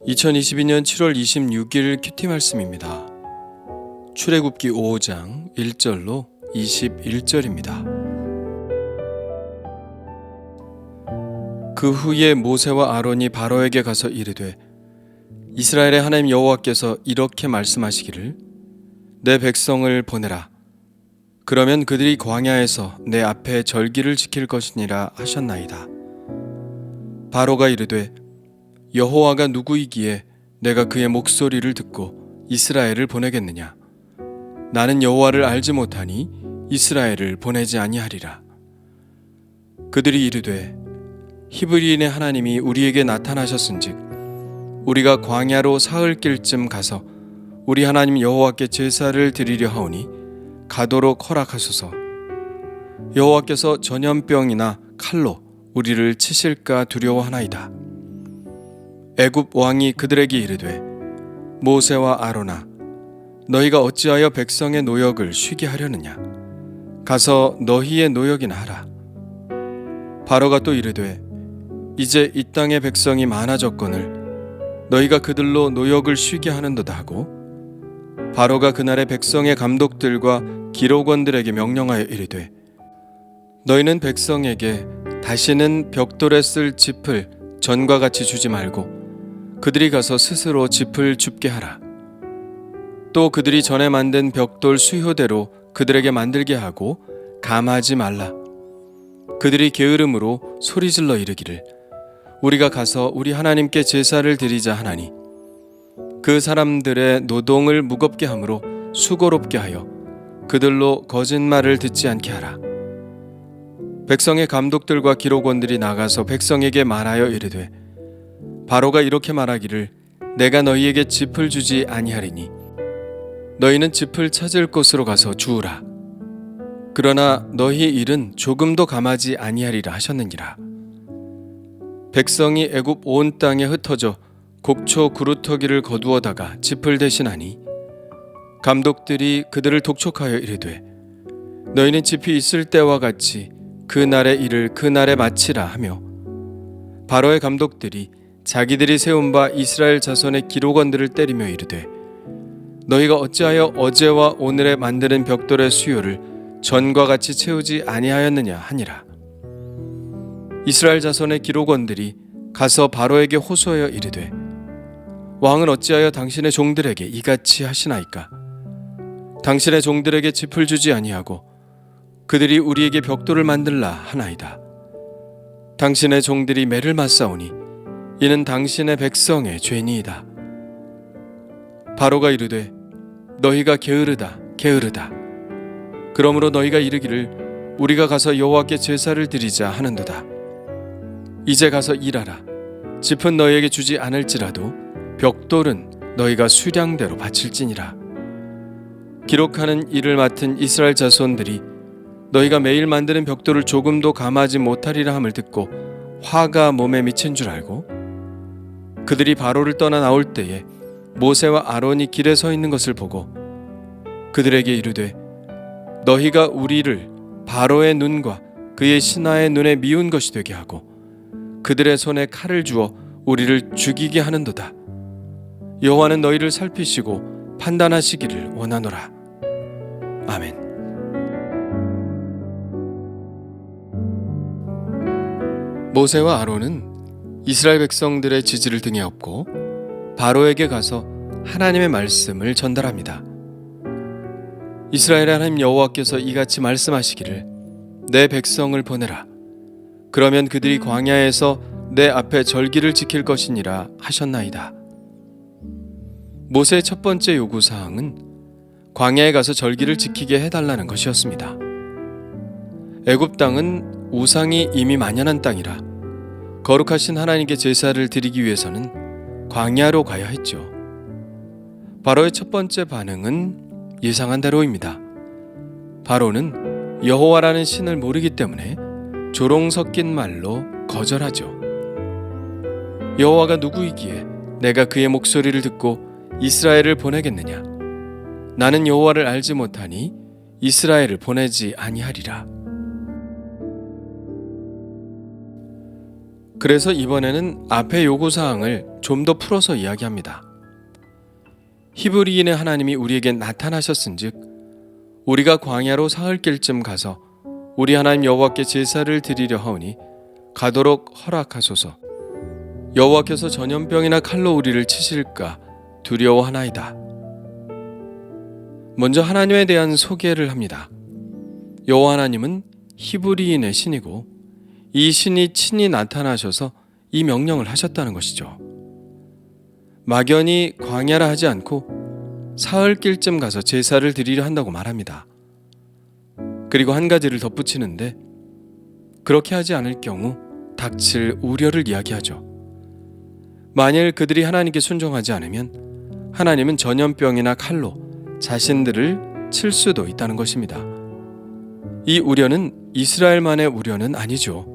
(2022년 7월 26일) 큐티 말씀입니다. 출애굽기 5장 1절로 21절입니다. 그 후에 모세와 아론이 바로에게 가서 이르되, 이스라엘의 하나님 여호와께서 이렇게 말씀하시기를, 내 백성을 보내라. 그러면 그들이 광야에서 내 앞에 절기를 지킬 것이니라 하셨나이다. 바로가 이르되, 여호와가 누구이기에 내가 그의 목소리를 듣고 이스라엘을 보내겠느냐? 나는 여호와를 알지 못하니 이스라엘을 보내지 아니하리라. 그들이 이르되, 히브리인의 하나님이 우리에게 나타나셨은즉 우리가 광야로 사흘 길쯤 가서 우리 하나님 여호와께 제사를 드리려 하오니 가도록 허락하소서. 여호와께서 전염병이나 칼로 우리를 치실까 두려워하나이다. 애굽 왕이 그들에게 이르되, 모세와 아론아, 너희가 어찌하여 백성의 노역을 쉬게 하려느냐? 가서 너희의 노역이나 하라. 바로가 또 이르되, 이제 이 땅의 백성이 많아졌거늘 너희가 그들로 노역을 쉬게 하는도다 하고, 바로가 그날의 백성의 감독들과 기록원들에게 명령하여 이르되, 너희는 백성에게 다시는 벽돌에 쓸 짚을 전과 같이 주지 말고 그들이 가서 스스로 짚을 줍게 하라. 또 그들이 전에 만든 벽돌 수효대로 그들에게 만들게 하고 감하지 말라. 그들이 게으름으로 소리질러 이르기를, 우리가 가서 우리 하나님께 제사를 드리자 하나니 그 사람들의 노동을 무겁게 함으로 수고롭게 하여 그들로 거짓말을 듣지 않게 하라. 백성의 감독들과 기록원들이 나가서 백성에게 말하여 이르되, 바로가 이렇게 말하기를, 내가 너희에게 짚을 주지 아니하리니 너희는 짚을 찾을 곳으로 가서 주우라. 그러나 너희 일은 조금도 감하지 아니하리라 하셨느니라. 백성이 애굽 온 땅에 흩어져 곡초 구루터기를 거두어다가 짚을 대신하니 감독들이 그들을 독촉하여 이르되, 너희는 짚이 있을 때와 같이 그 날의 일을 그 날에 마치라 하며, 바로의 감독들이 자기들이 세운 바 이스라엘 자손의 기록원들을 때리며 이르되, 너희가 어찌하여 어제와 오늘에 만드는 벽돌의 수요를 전과 같이 채우지 아니하였느냐 하니라. 이스라엘 자손의 기록원들이 가서 바로에게 호소하여 이르되, 왕은 어찌하여 당신의 종들에게 이같이 하시나이까? 당신의 종들에게 짚을 주지 아니하고 그들이 우리에게 벽돌을 만들라 하나이다. 당신의 종들이 매를 맞사오니 이는 당신의 백성의 죄니이다. 바로가 이르되, 너희가 게으르다 게으르다. 그러므로 너희가 이르기를, 우리가 가서 여호와께 제사를 드리자 하는도다. 이제 가서 일하라. 짚은 너희에게 주지 않을지라도 벽돌은 너희가 수량대로 바칠지니라. 기록하는 일을 맡은 이스라엘 자손들이 너희가 매일 만드는 벽돌을 조금도 감하지 못하리라 함을 듣고 화가 몸에 미친 줄 알고, 그들이 바로를 떠나 나올 때에 모세와 아론이 길에 서 있는 것을 보고 그들에게 이르되, 너희가 우리를 바로의 눈과 그의 신하의 눈에 미운 것이 되게 하고 그들의 손에 칼을 주어 우리를 죽이게 하는도다. 여호와는 너희를 살피시고 판단하시기를 원하노라. 아멘. 모세와 아론은 이스라엘 백성들의 지지를 등에 업고 바로에게 가서 하나님의 말씀을 전달합니다. 이스라엘의 하나님 여호와께서 이같이 말씀하시기를, 내 백성을 보내라. 그러면 그들이 광야에서 내 앞에 절기를 지킬 것이니라 하셨나이다. 모세의 첫 번째 요구사항은 광야에 가서 절기를 지키게 해달라는 것이었습니다. 애굽 땅은 우상이 이미 만연한 땅이라 거룩하신 하나님께 제사를 드리기 위해서는 광야로 가야 했죠. 바로의 첫 번째 반응은 예상한 대로입니다. 바로는 여호와라는 신을 모르기 때문에 조롱 섞인 말로 거절하죠. 여호와가 누구이기에 내가 그의 목소리를 듣고 이스라엘을 보내겠느냐? 나는 여호와를 알지 못하니 이스라엘을 보내지 아니하리라. 그래서 이번에는 앞의 요구사항을 좀 더 풀어서 이야기합니다. 히브리인의 하나님이 우리에게 나타나셨은즉 우리가 광야로 사흘길쯤 가서 우리 하나님 여호와께 제사를 드리려 하오니 가도록 허락하소서. 여호와께서 전염병이나 칼로 우리를 치실까 두려워하나이다. 먼저 하나님에 대한 소개를 합니다. 여호와 하나님은 히브리인의 신이고 이 신이 친히 나타나셔서 이 명령을 하셨다는 것이죠. 막연히 광야라 하지 않고 사흘길쯤 가서 제사를 드리려 한다고 말합니다. 그리고 한 가지를 덧붙이는데 그렇게 하지 않을 경우 닥칠 우려를 이야기하죠. 만일 그들이 하나님께 순종하지 않으면 하나님은 전염병이나 칼로 자신들을 칠 수도 있다는 것입니다. 이 우려는 이스라엘만의 우려는 아니죠.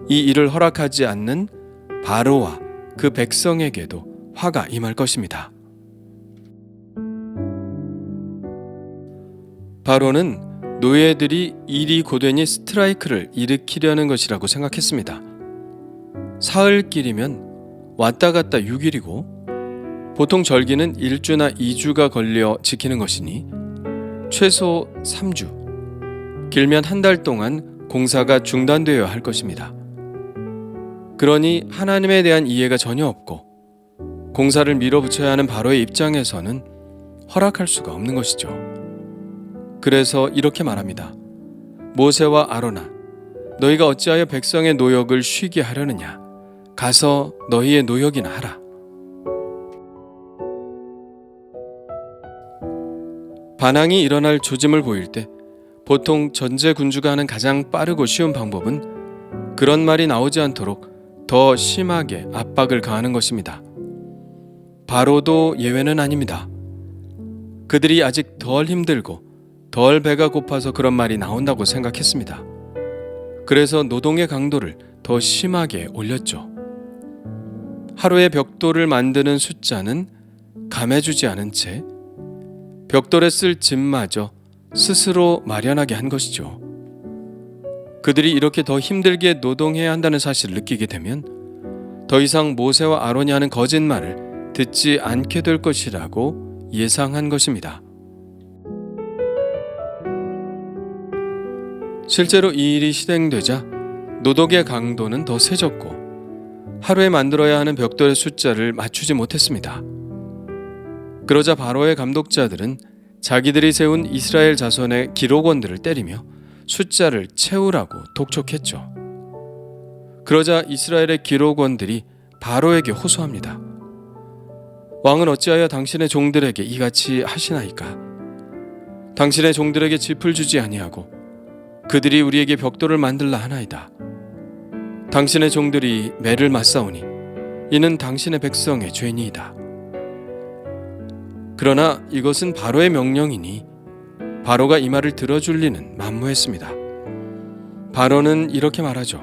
이 일을 허락하지 않는 바로와 그 백성에게도 화가 임할 것입니다. 바로는 노예들이 일이 고되니 스트라이크를 일으키려는 것이라고 생각했습니다. 사흘길이면 왔다 갔다 6일이고 보통 절기는 1주나 2주가 걸려 지키는 것이니 최소 3주, 길면 한 달 동안 공사가 중단되어야 할 것입니다. 그러니 하나님에 대한 이해가 전혀 없고 공사를 밀어붙여야 하는 바로의 입장에서는 허락할 수가 없는 것이죠. 그래서 이렇게 말합니다. 모세와 아론아, 너희가 어찌하여 백성의 노역을 쉬게 하려느냐? 가서 너희의 노역이나 하라. 반항이 일어날 조짐을 보일 때 보통 전제 군주가 하는 가장 빠르고 쉬운 방법은 그런 말이 나오지 않도록 더 심하게 압박을 가하는 것입니다. 바로도 예외는 아닙니다. 그들이 아직 덜 힘들고 덜 배가 고파서 그런 말이 나온다고 생각했습니다. 그래서 노동의 강도를 더 심하게 올렸죠. 하루에 벽돌을 만드는 숫자는 감해주지 않은 채 벽돌에 쓸 짐마저 스스로 마련하게 한 것이죠. 그들이 이렇게 더 힘들게 노동해야 한다는 사실을 느끼게 되면 더 이상 모세와 아론이 하는 거짓말을 듣지 않게 될 것이라고 예상한 것입니다. 실제로 이 일이 실행되자 노동의 강도는 더 세졌고 하루에 만들어야 하는 벽돌의 숫자를 맞추지 못했습니다. 그러자 바로의 감독자들은 자기들이 세운 이스라엘 자손의 기록원들을 때리며 숫자를 채우라고 독촉했죠. 그러자 이스라엘의 기록원들이 바로에게 호소합니다. 왕은 어찌하여 당신의 종들에게 이같이 하시나이까? 당신의 종들에게 짚을 주지 아니하고 그들이 우리에게 벽돌을 만들라 하나이다. 당신의 종들이 매를 맞사오니 이는 당신의 백성의 죄니이다. 그러나 이것은 바로의 명령이니 바로가 이 말을 들어줄 리는 만무했습니다. 바로는 이렇게 말하죠.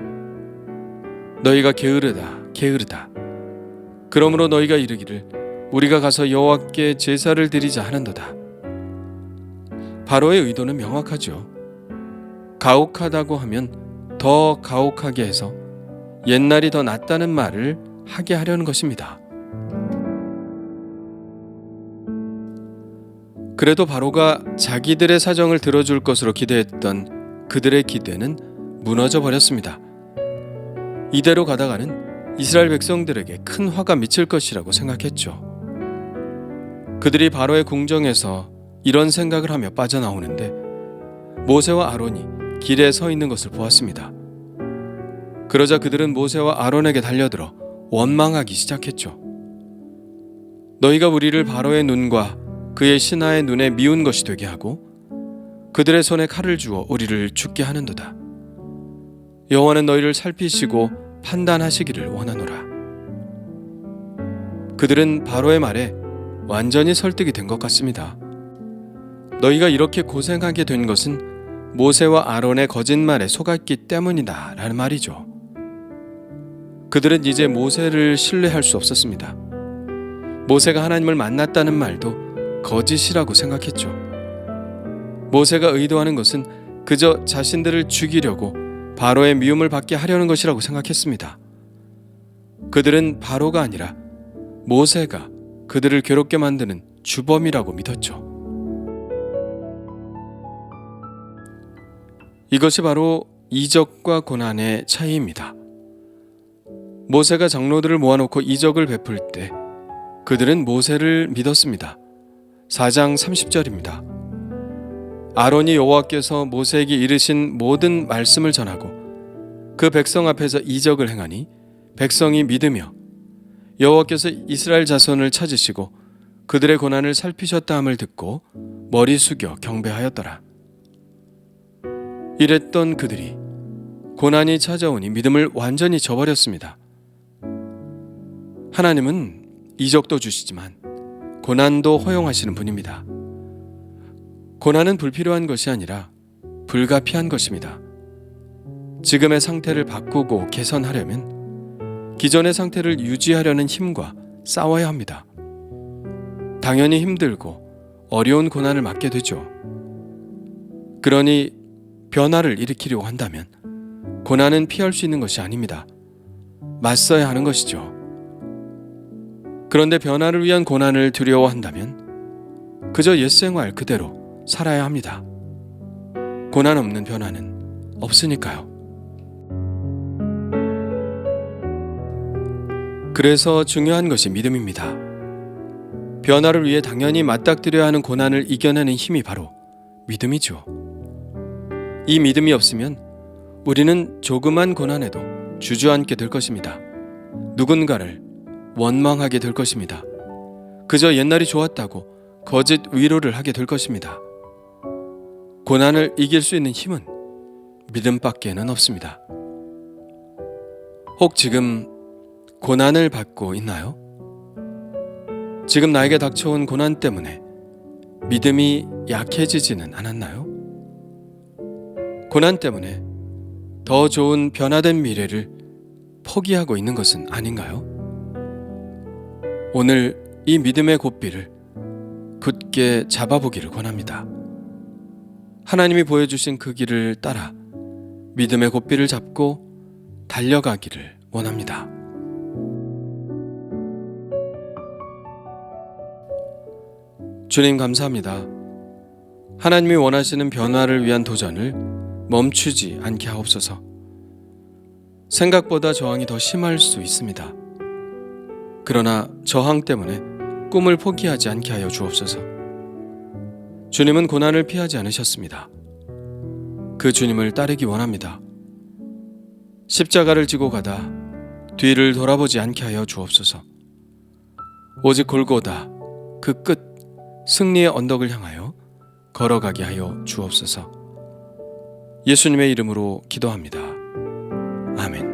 너희가 게으르다 게으르다. 그러므로 너희가 이르기를 우리가 가서 여호와께 제사를 드리자 하는도다. 바로의 의도는 명확하죠. 가혹하다고 하면 더 가혹하게 해서 옛날이 더 낫다는 말을 하게 하려는 것입니다. 그래도 바로가 자기들의 사정을 들어줄 것으로 기대했던 그들의 기대는 무너져 버렸습니다. 이대로 가다가는 이스라엘 백성들에게 큰 화가 미칠 것이라고 생각했죠. 그들이 바로의 궁정에서 이런 생각을 하며 빠져나오는데 모세와 아론이 길에 서 있는 것을 보았습니다. 그러자 그들은 모세와 아론에게 달려들어 원망하기 시작했죠. 너희가 우리를 바로의 눈과 그의 신하의 눈에 미운 것이 되게 하고 그들의 손에 칼을 주어 우리를 죽게 하는도다. 여호와는 너희를 살피시고 판단하시기를 원하노라. 그들은 바로의 말에 완전히 설득이 된 것 같습니다. 너희가 이렇게 고생하게 된 것은 모세와 아론의 거짓말에 속았기 때문이다 라는 말이죠. 그들은 이제 모세를 신뢰할 수 없었습니다. 모세가 하나님을 만났다는 말도 거짓이라고 생각했죠. 모세가 의도하는 것은 그저 자신들을 죽이려고 바로의 미움을 받게 하려는 것이라고 생각했습니다. 그들은 바로가 아니라 모세가 그들을 괴롭게 만드는 주범이라고 믿었죠. 이것이 바로 이적과 고난의 차이입니다. 모세가 장로들을 모아놓고 이적을 베풀 때 그들은 모세를 믿었습니다. 4장 30절입니다. 아론이 여호와께서 모세에게 이르신 모든 말씀을 전하고 그 백성 앞에서 이적을 행하니 백성이 믿으며 여호와께서 이스라엘 자손을 찾으시고 그들의 고난을 살피셨다 함을 듣고 머리 숙여 경배하였더라. 이랬던 그들이 고난이 찾아오니 믿음을 완전히 저버렸습니다. 하나님은 이적도 주시지만 고난도 허용하시는 분입니다. 고난은 불필요한 것이 아니라 불가피한 것입니다. 지금의 상태를 바꾸고 개선하려면 기존의 상태를 유지하려는 힘과 싸워야 합니다. 당연히 힘들고 어려운 고난을 맞게 되죠. 그러니 변화를 일으키려고 한다면 고난은 피할 수 있는 것이 아닙니다. 맞서야 하는 것이죠. 그런데 변화를 위한 고난을 두려워한다면 그저 옛생활 그대로 살아야 합니다. 고난 없는 변화는 없으니까요. 그래서 중요한 것이 믿음입니다. 변화를 위해 당연히 맞닥뜨려야 하는 고난을 이겨내는 힘이 바로 믿음이죠. 이 믿음이 없으면 우리는 조그만 고난에도 주저앉게 될 것입니다. 누군가를 원망하게 될 것입니다. 그저 옛날이 좋았다고 거짓 위로를 하게 될 것입니다. 고난을 이길 수 있는 힘은 믿음밖에는 없습니다. 혹 지금 고난을 받고 있나요? 지금 나에게 닥쳐온 고난 때문에 믿음이 약해지지는 않았나요? 고난 때문에 더 좋은 변화된 미래를 포기하고 있는 것은 아닌가요? 오늘 이 믿음의 고삐를 굳게 잡아보기를 권합니다. 하나님이 보여주신 그 길을 따라 믿음의 고삐를 잡고 달려가기를 원합니다. 주님 감사합니다. 하나님이 원하시는 변화를 위한 도전을 멈추지 않게 하옵소서. 생각보다 저항이 더 심할 수 있습니다. 그러나 저항 때문에 꿈을 포기하지 않게 하여 주옵소서. 주님은 고난을 피하지 않으셨습니다. 그 주님을 따르기 원합니다. 십자가를 지고 가다 뒤를 돌아보지 않게 하여 주옵소서. 오직 골고다 그 끝 승리의 언덕을 향하여 걸어가게 하여 주옵소서. 예수님의 이름으로 기도합니다. 아멘.